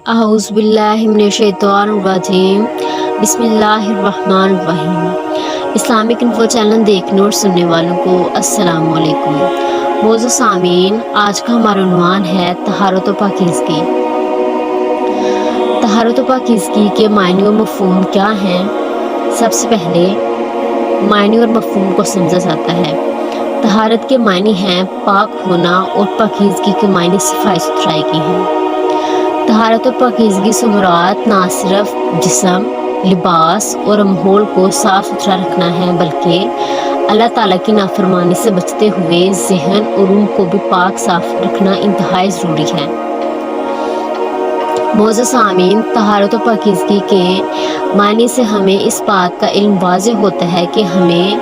अऊज़ु बिल्लाहि मिनश्शैतानिर्रजीम बिस्मिल्लाहिर्रहमानिर्रहीम। Islamic info channel देखने और सुनने वालों को अस्सलाम वालेकुम। मौजूद सामीन, आज का हमारा उन्वान है तहारत व पाकीज़गी। तहारत व पाकीज़गी के मायने और मफ़हूम क्या हैं? सबसे पहले मायने और मफ़हूम को समझा जाता है। तहारत के मायने हैं पाक होना और पाकीज़गी के मायने सफाई सुथराई की हैं। तहारत और पाकीज़गी से मुराद ना सिर्फ जिस्म, लिबास और माहौल को साफ़ सुथरा रखना है, बल्कि अल्लाह ताला की नाफरमानी से बचते हुए ज़हन और रूह को भी पाक साफ़ रखना इंतहाई ज़रूरी है। मौजूद सामीन, तहारत और पाकीज़गी के मायने से हमें इस बात का इल्म वाज़ेह होता है कि हमें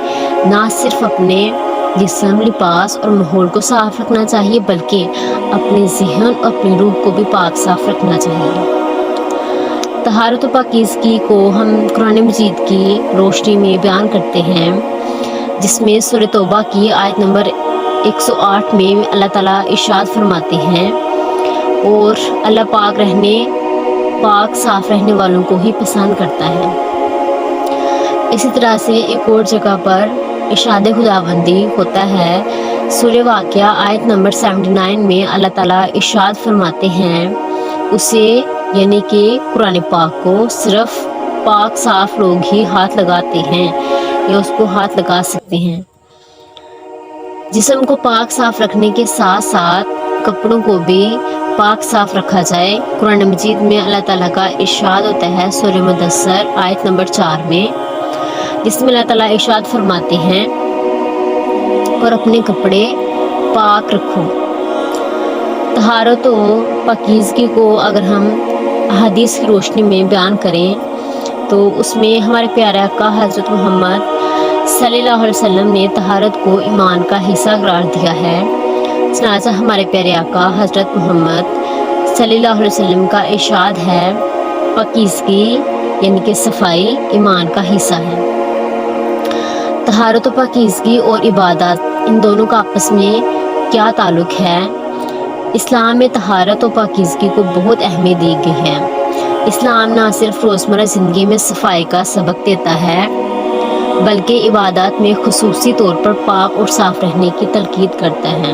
ना सिर्फ अपने जिस्म, लिबास और माहौल को साफ़ रखना चाहिए, बल्कि अपने ज़हन और अपनी रूह को भी पाक साफ़ रखना चाहिए। तहारत व पाकीज़गी को हम कुरान मजीद की रोशनी में बयान करते हैं, जिसमें सूरह तौबा की आयत नंबर 108 में अल्लाह ताला इरशाद फरमाते हैं, और अल्लाह पाक साफ़ रहने वालों को ही पसंद करता है। इसी तरह से एक और जगह पर इरशाद खुदाबंदी होता है। सूरह वाक़िया आयत नंबर 79 में अल्लाह ताला इरशाद फरमाते हैं, उसे यानी कि कुरान पाक को सिर्फ पाक साफ लोग ही हाथ लगाते हैं या उसको हाथ लगा सकते हैं। जिस्म को पाक साफ रखने के साथ साथ कपड़ों को भी पाक साफ रखा जाए। कुरान मजीद में अल्लाह ताला का इरशाद होता है सूरह मुदस्सर आयत नंबर 4 में, जिसमें अल्लाह ताला इरशाद फरमाते हैं, और अपने कपड़े पाक रखो। तहारत व पाकीज़गी को अगर हम हदीस की रोशनी में बयान करें तो उसमें हमारे प्यारे आका हज़रत मोहम्मद सल्लल्लाहु अलैहि वसल्लम ने तहारत को ईमान का हिस्सा करार दिया है। चनाचा हमारे प्यारे आका हज़रत मोहम्मद सल्लल्लाहु अलैहि वसल्लम का इरशाद है, पाकीज़गी यानी कि सफाई ईमान का हिस्सा है। तहारत व पाकीज़गी और इबादत, इन दोनों का आपस में क्या ताल्लुक़ है? इस्लाम में तहारत व पाकीज़गी को बहुत अहमियत दी गई है। इस्लाम ना सिर्फ रोज़मर्रा ज़िंदगी में सफाई का सबक देता है, बल्कि इबादत में खुसूसी तौर पर पाक और साफ़ रहने की तलकीद करता है।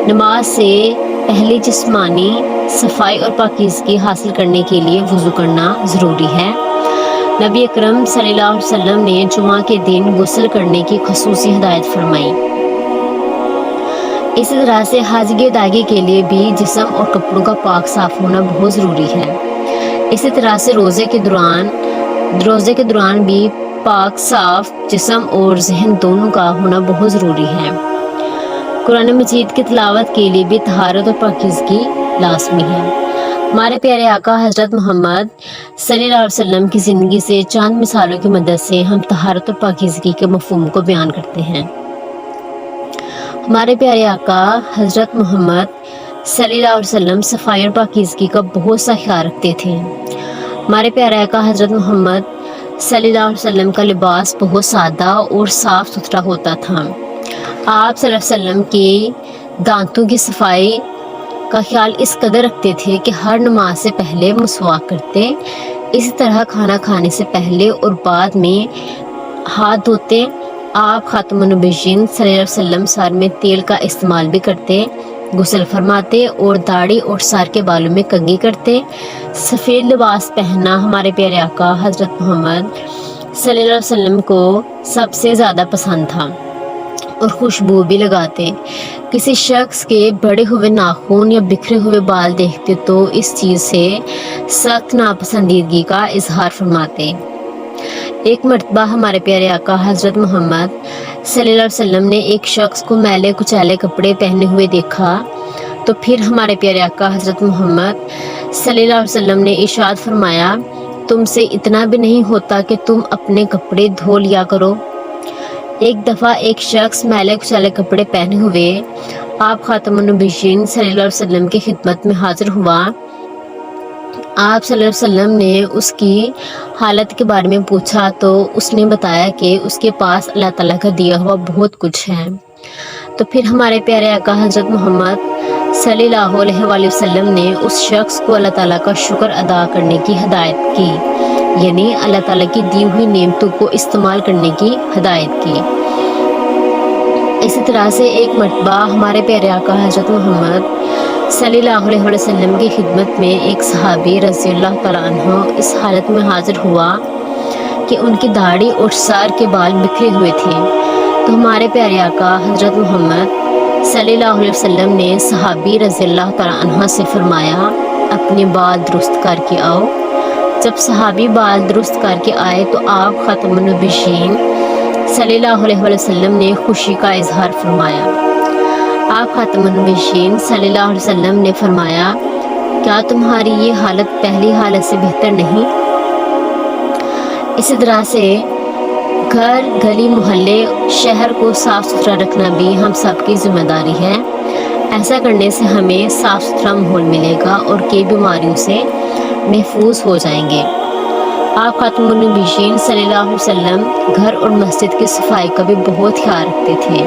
नमाज से पहले जिस्मानी सफाई और पाकीज़गी हासिल करने के लिए वज़ू करना ज़रूरी है। नबी अकरम सल्लल्लाहु अलैहि वसल्लम ने जुमा के दिन गुस्ल करने की खुसूसी हिदायत फरमाई। इसी तरह से हज की अदायगी के लिए भी जिस्म और कपड़ों का पाक साफ होना बहुत ज़रूरी है। इसी तरह से रोज़े के दौरान भी पाक साफ जिस्म और ज़हन दोनों का होना बहुत ज़रूरी है। कुरान मजीद की तिलावत के लिए भी तहारत और पाकीज़गी लाज़मी है। हमारे प्यारे आका हज़रत मोहम्मद सल्लल्लाहु अलैहि वसल्लम की ज़िंदगी से चंद मिसालों की मदद से हम तहारत और पाकीज़गी के मफ़हूम को बयान करते हैं। हमारे प्यारे आका हज़रत मोहम्मद सल्लल्लाहु अलैहि वसल्लम सफाई और पाकीज़गी का बहुत सा ख्याल रखते थे। हमारे प्यारे आका हज़रत मोहम्मद सल्लल्लाहु अलैहि वसल्लम का लिबास बहुत सादा और साफ़ सुथरा होता था। आप सल्लल्लाहु अलैहि वसल्लम के दांतों की सफाई का ख्याल इस कदर रखते थे कि हर नमाज से पहले मुसवाक करते। इसी तरह खाना खाने से पहले और बाद में हाथ धोते। आप खातमुन नबिय्यीन सल्लल्लाहु अलैहि वसल्लम सर में तेल का इस्तेमाल भी करते, गुस्ल फरमाते और दाढ़ी और सर के बालों में कंघी करते। सफ़ेद लिबास पहनना हमारे प्यारे आका हज़रत मोहम्मद सल्लल्लाहु अलैहि वसल्लम को सबसे ज़्यादा पसंद था, और खुशबू भी लगाते। किसी शख्स के बड़े हुए नाखून या बिखरे हुए बाल देखते तो इस चीज़ से सख्त नापसंदीदगी का इजहार फरमाते। एक मर्तबा हमारे प्यारे आका हज़रत मोहम्मद सल्लल्लाहु अलैहि वसल्लम ने एक शख्स को मैले कुचैले कपड़े पहने हुए देखा, तो फिर हमारे प्यारे आका हज़रत मोहम्मद सल्लल्लाहु अलैहि वसल्लम ने इरशाद फरमाया, तुमसे इतना भी नहीं होता कि तुम अपने कपड़े धो लिया करो। एक दफ़ा एक शख्स मैले कुचैले कपड़े पहने हुए आप खातमुन नबिय्यीन सल्लल्लाहु अलैहि वसल्लम की खिदमत में हाजिर हुआ। आप सल्लल्लाहु अलैहि वसल्लम ने उसकी हालत के बारे में पूछा तो उसने बताया कि उसके पास अल्लाह ताला का दिया हुआ बहुत कुछ है। तो फिर हमारे प्यारे आका हज़रत मोहम्मद صلی اللہ علیہ وآلہ وسلم نے اس شخص کو اللہ تعالیٰ کا شکر ادا کرنے کی ہدایت کی، یعنی اللہ تعالیٰ کی دی ہوئی نعمتوں کو استعمال کرنے کی ہدایت کی۔ اسی طرح سے ایک مرتبہ ہمارے پیارے آقا حضرت محمد صلی اللہ علیہ وسلم کی خدمت میں ایک صحابی رضی اللہ تعالیٰ عنہ اس حالت میں حاضر ہوا کہ ان کی داڑھی اور سر کے بال بکھرے ہوئے تھے، تو ہمارے پیارے آقا حضرت محمد صلی اللہ علیہ وسلم نے صحابی رضی اللہ تعالیٰ عنہ سے فرمایا اپنے بال درست کر کے آؤ۔ جب صحابی بال درست کر کے آئے تو آپ ختم النبیین صلی اللہ علیہ وسلم نے خوشی کا اظہار فرمایا۔ آپ ختم النبیین صلی اللہ علیہ وسلم نے فرمایا کیا تمہاری یہ حالت پہلی حالت سے بہتر نہیں؟ اسی طرح سے گھر، گلی، محلے، شہر کو صاف ستھرا رکھنا بھی ہم سب کی ذمہ داری ہے۔ ایسا کرنے سے ہمیں صاف ستھرا ماحول ملے گا اور کئی بیماریوں سے محفوظ ہو جائیں گے۔ آپ خاتم النبیین صلی اللہ علیہ وسلم گھر اور مسجد کی صفائی کا بھی بہت خیال رکھتے تھے۔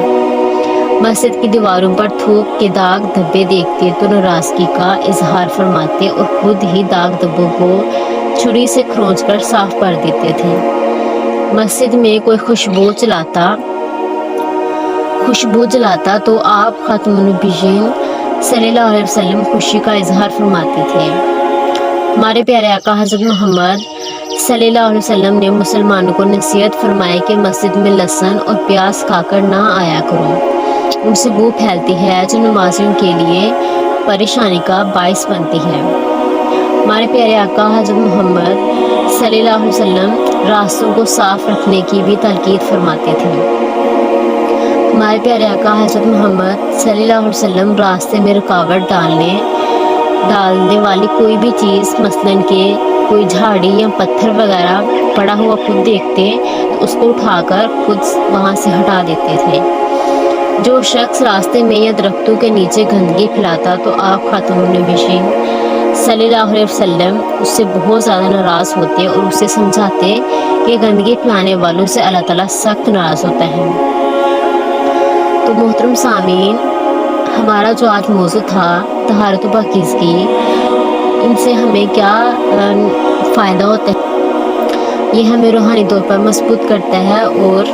مسجد کی دیواروں پر تھوک کے داغ دھبے دیکھتے تو ناراضگی کا اظہار فرماتے اور خود ہی داغ دھبوں کو چھری سے کھرونچ کر صاف کر دیتے تھے۔ مسجد میں کوئی خوشبو جلاتا تو آپ خاتم النبیین صلی اللہ علیہ وسلم خوشی کا اظہار فرماتے تھے۔ ہمارے پیارے آقا حضرت محمد صلی اللہ علیہ وسلم نے مسلمانوں کو نصیحت فرمائی کہ مسجد میں لہسن اور پیاز کھا کر نہ آیا کرو، ان سے بو پھیلتی ہے جو نمازیوں کے لیے پریشانی کا باعث بنتی ہے۔ ہمارے پیارے آقا حضرت محمد صلی اللہ علیہ وسلم راستوں کو صاف رکھنے کی بھی تاکید فرماتے تھے۔ ہمارے پیارے آقا حضرت محمد صلی اللہ علیہ وسلم راستے میں رکاوٹ ڈالنے والی کوئی بھی چیز مثلاً کہ کوئی جھاڑی یا پتھر وغیرہ پڑا ہوا خود دیکھتے تو اس کو اٹھا کر خود وہاں سے ہٹا دیتے تھے۔ جو شخص راستے میں یا درختوں کے نیچے گندگی پھیلاتا تو آپ خاتم النبیین صلی اللہ علیہ وسلم اس سے بہت زیادہ ناراض ہوتے اور اسے سمجھاتے کہ گندگی پھیلانے والوں سے اللہ تعالیٰ سخت ناراض ہوتا ہے۔ تو محترم سامعین، ہمارا جو آج موضوع تھا طہارت و پاکیزگی، ان سے ہمیں کیا فائدہ ہوتا ہے؟ یہ ہمیں روحانی طور پر مضبوط کرتا ہے اور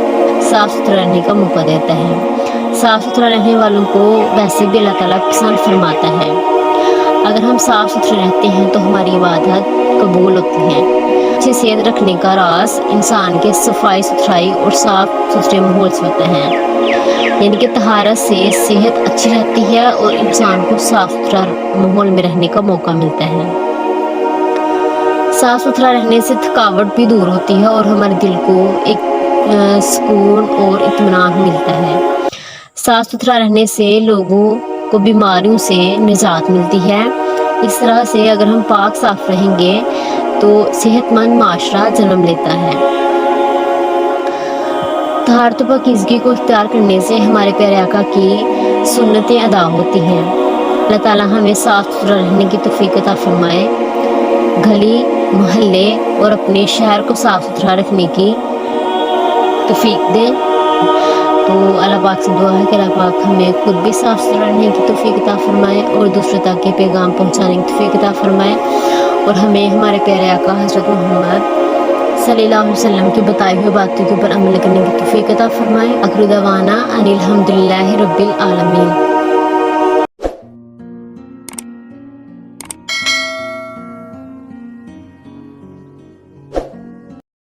صاف ستھرا رہنے کا موقع دیتا ہے۔ صاف ستھرا رہنے والوں کو ویسے بھی اللہ تعالیٰ پسند فرماتا ہے۔ اگر ہم صاف ستھرے رہتے ہیں تو ہماری عبادت قبول ہوتی ہے۔ اچھی صحت رکھنے کا راز انسان کے صفائی ستھرائی اور صاف ستھرے ماحول سے ہوتا ہے، یعنی کہ طہارت سے صحت اچھی رہتی ہے اور انسان کو صاف ستھرا ماحول میں رہنے کا موقع ملتا ہے۔ صاف ستھرا رہنے سے تھکاوٹ بھی دور ہوتی ہے اور ہمارے دل کو ایک سکون اور اطمینان ملتا ہے۔ صاف ستھرا رہنے سے لوگوں کو بیماریوں سے نجات ملتی ہے۔ اس طرح سے اگر ہم پاک صاف رہیں گے تو صحت مند معاشرہ جنم لیتا ہے۔ طہارت و پاکیزگی کو اختیار کرنے سے ہمارے پیارے آقا کی سنتیں ادا ہوتی ہیں۔ اللہ تعالیٰ ہمیں صاف ستھرا رہنے کی توفیق عطا فرمائے، گلی، محلے اور اپنے شہر کو صاف ستھرا رکھنے کی توفیق دے۔ تو اللہ پاک سے دعا ہے کہ اللہ پاک ہمیں خود بھی صاف ستھرا رہنے کی توفیق عطا فرمائے اور دوسروں تک یہ پیغام پہنچانے کی توفیق عطا فرمائے، اور ہمیں ہمارے پیارے آقا حضرت محمد صلی اللہ علیہ وسلم کی بتائی ہوئی باتوں کے اوپر عمل کرنے کی توفیق عطا فرمائے۔ آخر دعوانا ان الحمد للہ رب العالمین۔